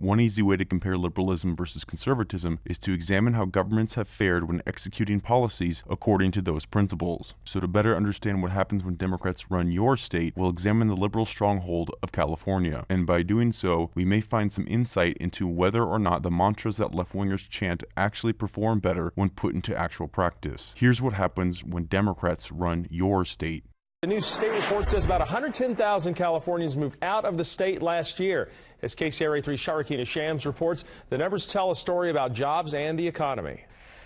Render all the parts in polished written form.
One easy way to compare liberalism versus conservatism is to examine how governments have fared when executing policies according to those principles. So to better understand what happens when Democrats run your state, we'll examine the liberal stronghold of California. And by doing so, we may find some insight into whether or not the mantras that left-wingers chant actually perform better when put into actual practice. Here's what happens when Democrats run your state. The new state report says about 110,000 Californians moved out of the state last year. As KCRA 3 Sharikina Shams reports, the numbers tell a story about jobs and the economy.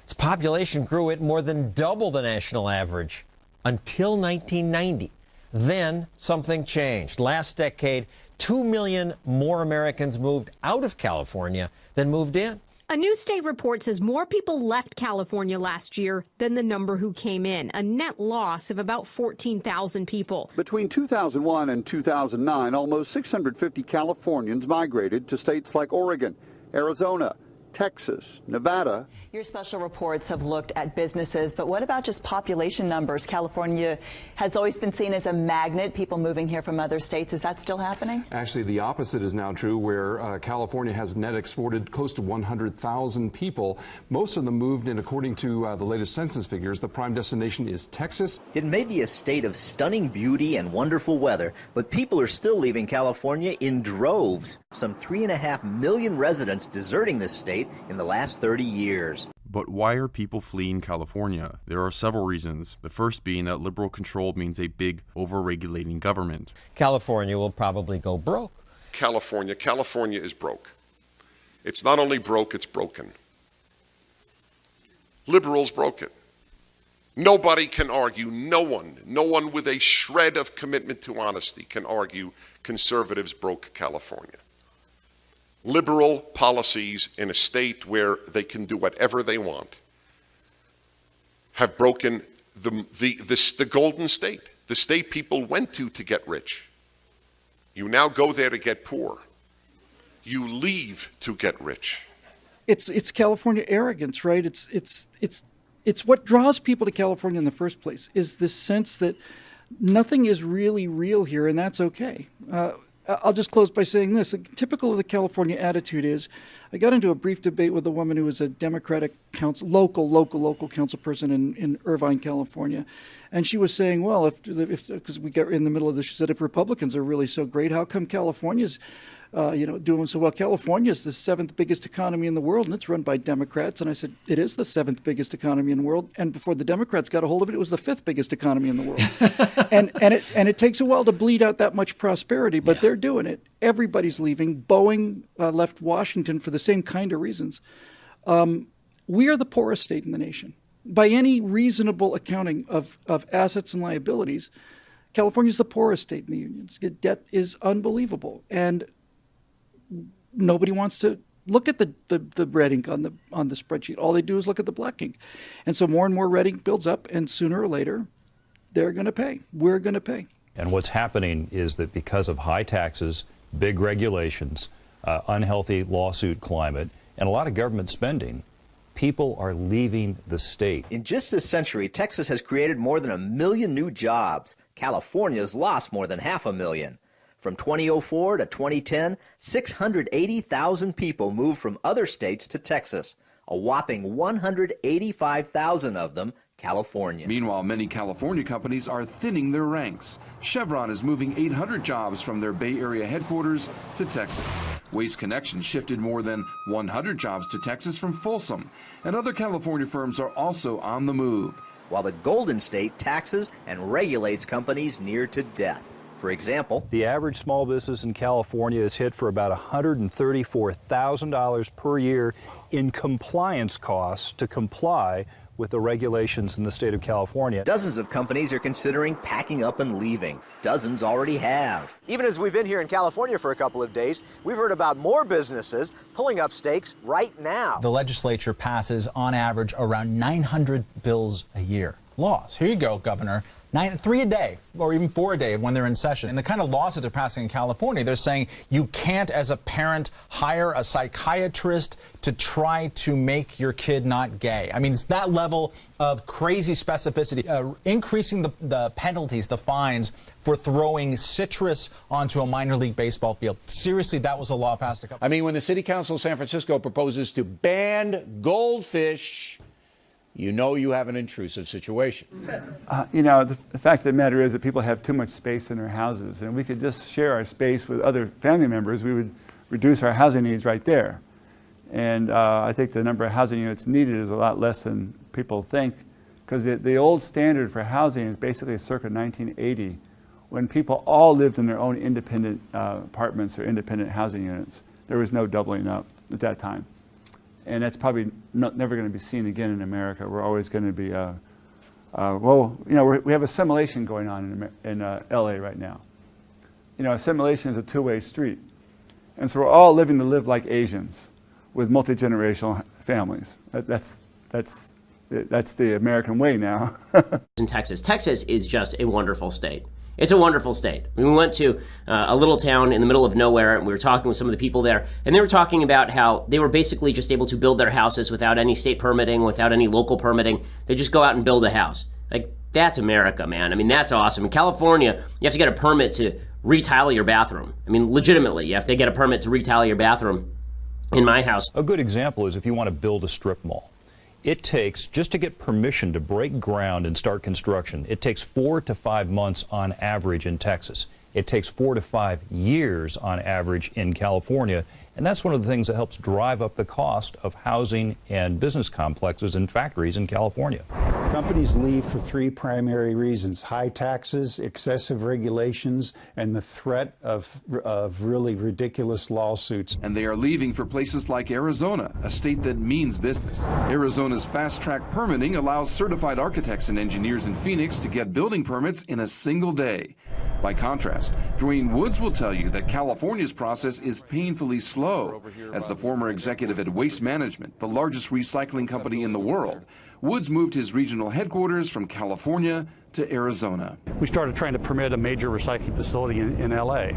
Its population grew at more than double the national average until 1990. Then something changed. Last decade, 2 million more Americans moved out of California than moved in. A new state report says more people left California last year than the number who came in, a net loss of about 14,000 people. Between 2001 and 2009, almost 650 Californians migrated to states like Oregon, Arizona, Texas, Nevada. Your special reports have looked at businesses, but what about just population numbers? California has always been seen as a magnet, people moving here from other states. Is that still happening? Actually, the opposite is now true, where California has net exported close to 100,000 people. Most of them moved in, according to the latest census figures. The prime destination is Texas. It may be a state of stunning beauty and wonderful weather, but people are still leaving California in droves. Some 3.5 million residents deserting this state in the last 30 years. But why are people fleeing California? There are several reasons. The first being that liberal control means a big, over-regulating government. California will probably go broke. California is broke. It's not only broke, it's broken. Liberals broke it. Nobody can argue, no one with a shred of commitment to honesty can argue conservatives broke California. Liberal policies in a state where they can do whatever they want have broken the golden state, the state people went to get rich. You now go there to get poor. You leave to get rich. It's California arrogance, right? It's what draws people to California in the first place, is this sense that nothing is really real here, and that's okay. I'll just close by saying this. Typical of the California attitude is, I got into a brief debate with a woman who was a Democratic local council person in Irvine, California. And she was saying, well, because we got in the middle of this, she said, if Republicans are really so great, how come California's doing so well? California is the 7th biggest economy in the world, and it's run by Democrats. And I said, it is the 7th biggest economy in the world. And before the Democrats got a hold of it was the 5th biggest economy in the world. and it takes a while to bleed out that much prosperity, but they're doing it. Everybody's leaving. Boeing left Washington for the same kind of reasons. We are the poorest state in the nation. By any reasonable accounting of assets and liabilities, California is the poorest state in the union. Debt is unbelievable. And nobody wants to look at the red ink on the spreadsheet. All they do is look at the black ink. And so more and more red ink builds up, and sooner or later, they're going to pay. We're going to pay. And what's happening is that because of high taxes, big regulations, unhealthy lawsuit climate, and a lot of government spending, people are leaving the state. In just this century, Texas has created more than 1 million new jobs. California's lost more than 500,000. From 2004 to 2010, 680,000 people moved from other states to Texas, a whopping 185,000 of them California. Meanwhile, many California companies are thinning their ranks. Chevron is moving 800 jobs from their Bay Area headquarters to Texas. Waste Connections shifted more than 100 jobs to Texas from Folsom, and other California firms are also on the move. While the Golden State taxes and regulates companies near to death. For example, the average small business in California is hit for about $134,000 per year in compliance costs to comply with the regulations in the state of California. Dozens of companies are considering packing up and leaving. Dozens already have. Even as we've been here in California for a couple of days, we've heard about more businesses pulling up stakes right now. The legislature passes, on average, around 900 bills a year. Laws. Here you go, Governor. 3 a day, or even 4 a day when they're in session. And the kind of laws that they're passing in California, they're saying you can't, as a parent, hire a psychiatrist to try to make your kid not gay. I mean, it's that level of crazy specificity, increasing the penalties, the fines for throwing citrus onto a minor league baseball field. Seriously, that was a law passed a couple. I mean, when the City Council of San Francisco proposes to ban goldfish, you know you have an intrusive situation. You know, the fact of the matter is that people have too much space in their houses, and we could just share our space with other family members. We would reduce our housing needs right there. And I think the number of housing units needed is a lot less than people think, because the old standard for housing is basically circa 1980, when people all lived in their own independent apartments or independent housing units. There was no doubling up at that time. And that's probably never going to be seen again in America. We're always going to be, well, you know, we have assimilation going on in LA right now. You know, assimilation is a two-way street. And so we're all living to live like Asians with multi-generational families. That's the American way now. In Texas. Texas is just a wonderful state. It's a wonderful state. I mean, we went to a little town in the middle of nowhere, and we were talking with some of the people there, and they were talking about how they were basically just able to build their houses without any state permitting, without any local permitting. They just go out and build a house. Like, that's America, man. I mean, that's awesome. In California, you have to get a permit to retile your bathroom. I mean, legitimately, you have to get a permit to retile your bathroom. In my house. A good example is if you want to build a strip mall. It takes, just to get permission to break ground and start construction, it takes 4 to 5 months on average in Texas. It takes 4 to 5 years on average in California. And that's one of the things that helps drive up the cost of housing and business complexes and factories in California. Companies leave for 3 primary reasons: high taxes, excessive regulations, and the threat of really ridiculous lawsuits. And they are leaving for places like Arizona, a state that means business. Arizona's fast-track permitting allows certified architects and engineers in Phoenix to get building permits in a single day. By contrast, Dwayne Woods will tell you that California's process is painfully slow. As the former executive at Waste Management, the largest recycling company in the world, Woods moved his regional headquarters from California to Arizona. We started trying to permit a major recycling facility in LA,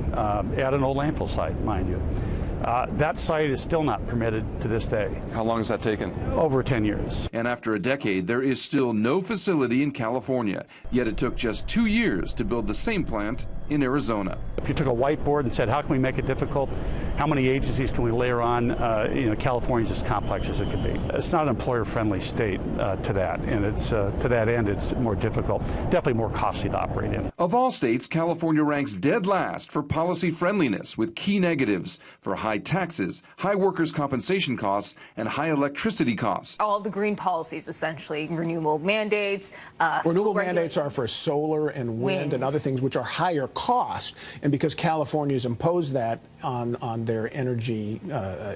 at an old landfill site, mind you. That site is still not permitted to this day. How long has that taken? Over 10 years. And after a decade, there is still no facility in California. Yet it took just 2 years to build the same plant in Arizona. If you took a whiteboard and said, how can we make it difficult? How many agencies can we layer on? California's as complex as it can be. It's not an employer-friendly state to that, and it's to that end, it's more difficult, definitely more costly to operate in. Of all states, California ranks dead last for policy friendliness, with key negatives for high taxes, high workers' compensation costs, and high electricity costs. All the green policies, essentially, renewable mandates. Renewable mandates are for solar and wind and other things which are higher cost, and because California's imposed that on their energy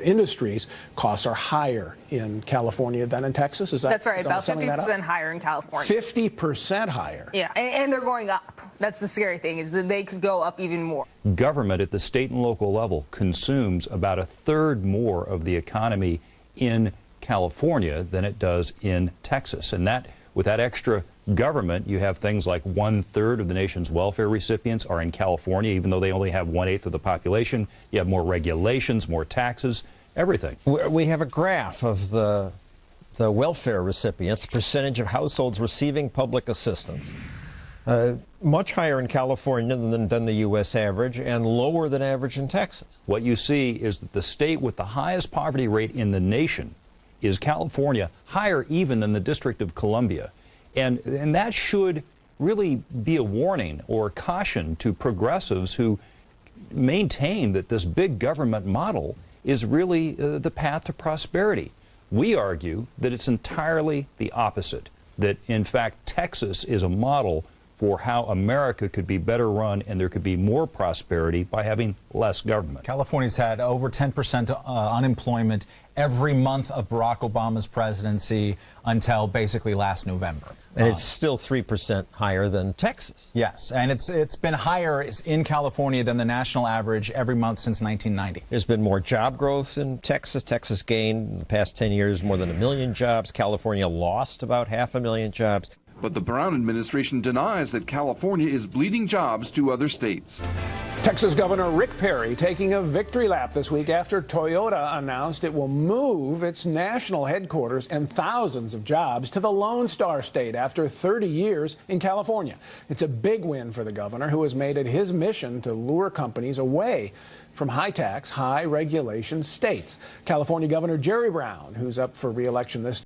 industries, costs are higher in California than in Texas. Is that That's right, about 50% higher in California. 50% higher. Yeah, and they're going up. That's the scary thing, is that they could go up even more. Government at the state and local level consumes about 1/3 more of the economy in California than it does in Texas. And that, with that extra government, you have things like 1/3 of the nation's welfare recipients are in California, even though they only have 1/8 of the population. You have more regulations, more taxes, everything. We have a graph of the welfare recipients, the percentage of households receiving public assistance. Much higher in California than the U.S. average, and lower than average in Texas. What you see is that the state with the highest poverty rate in the nation is California, higher even than the District of Columbia. And that should really be a warning or a caution to progressives who maintain that this big government model is really the path to prosperity. We argue that it's entirely the opposite, that in fact Texas is a model for how America could be better run and there could be more prosperity by having less government. California's had over 10% unemployment every month of Barack Obama's presidency until basically last November. And it's still 3% higher than Texas. Yes, and it's been higher in California than the national average every month since 1990. There's been more job growth in Texas. Texas gained in the past 10 years more than 1 million jobs. California lost about 500,000 jobs. But the Brown administration denies that California is bleeding jobs to other states. Texas Governor Rick Perry taking a victory lap this week after Toyota announced it will move its national headquarters and thousands of jobs to the Lone Star State after 30 years in California. It's a big win for the governor, who has made it his mission to lure companies away from high-tax, high-regulation states. California Governor Jerry Brown, who's up for re-election this